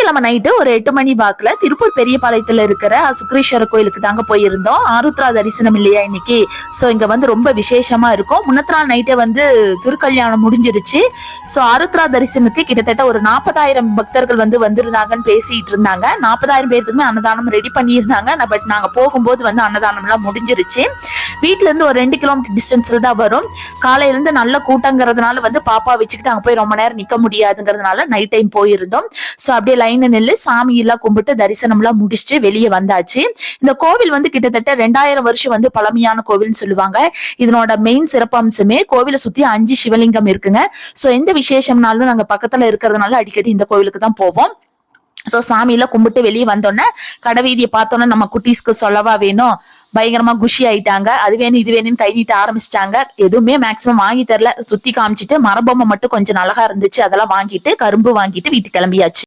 சனிக்கிழமை நைட்டு ஒரு 8 மணி வாக்குல திருப்பூர் பெரியபாளையத்துல இருக்கிற சுக்ரீஸ்வரர் கோயிலுக்கு தாங்க போயிருந்தோம். ஆருத்ரா தரிசனம் இல்லையா இன்னைக்கு. சோ இங்க வந்து ரொம்ப விசேஷமா இருக்கும். முன்னத்த நாள் நைட்டே வந்து திருக்கல்யாணம் முடிஞ்சிருச்சு. சோ ஆருத்ரா தரிசனத்துக்கு கிட்டத்தட்ட ஒரு 40,000 பக்தர்கள் வந்து வந்திருந்தாங்கன்னு பேசிட்டு இருந்தாங்க. 40,000 பேருக்குமே அன்னதானம் ரெடி பண்ணியிருந்தாங்க. பட் நாங்க போகும்போது வந்து அன்னதானம் எல்லாம் முடிஞ்சிருச்சு. வீட்டுல இருந்து ஒரு 2 கிலோமீட்டர் டிஸ்டன்ஸ்ல தான் வரும். காலையில இருந்து நல்ல கூட்டங்கிறதுனால வந்து பாப்பா வச்சுக்கிட்டு அங்க போய் ரொம்ப நேரம் நிக்க முடியாதுங்கிறதுனால நைட் டைம் போயிருந்தோம். சோ அப்படியே லைன் நெல்லு சாமி எல்லாம் கும்பிட்டு தரிசனம் எல்லாம் முடிச்சுட்டு வெளியே வந்தாச்சு. இந்த கோவில் வந்து கிட்டத்தட்ட 2000 வருஷம் வந்து பழமையான கோவில்னு சொல்லுவாங்க. இதனோட மெயின் சிறப்பம்சமே கோவிலை சுத்தி 5 சிவலிங்கம் இருக்குங்க. சோ எந்த விசேஷம்னாலும் நாங்க பக்கத்துல இருக்கிறதுனால அடிக்கடி இந்த கோவிலுக்கு தான் போவோம். சோ சாமி எல்லாம் கும்பிட்டு வெளியே வந்தோன்னே கடைவீதியை பார்த்தோன்னா நம்ம குட்டீஸ்க்கு சொல்லவா வேணும், பயங்கரமா குஷி ஆயிட்டாங்க. அது வேணும் இது வேணும்னு கை நீட்ட ஆரம்பிச்சிட்டாங்க. எதுவுமே மேக்சிமம் வாங்கி தரல, சுத்தி காமிச்சிட்டு மரபொம்மை மட்டும் கொஞ்சம் அழகா இருந்துச்சு, அதெல்லாம் வாங்கிட்டு கரும்பு வாங்கிட்டு வீட்டுக்கு கிளம்பியாச்சு.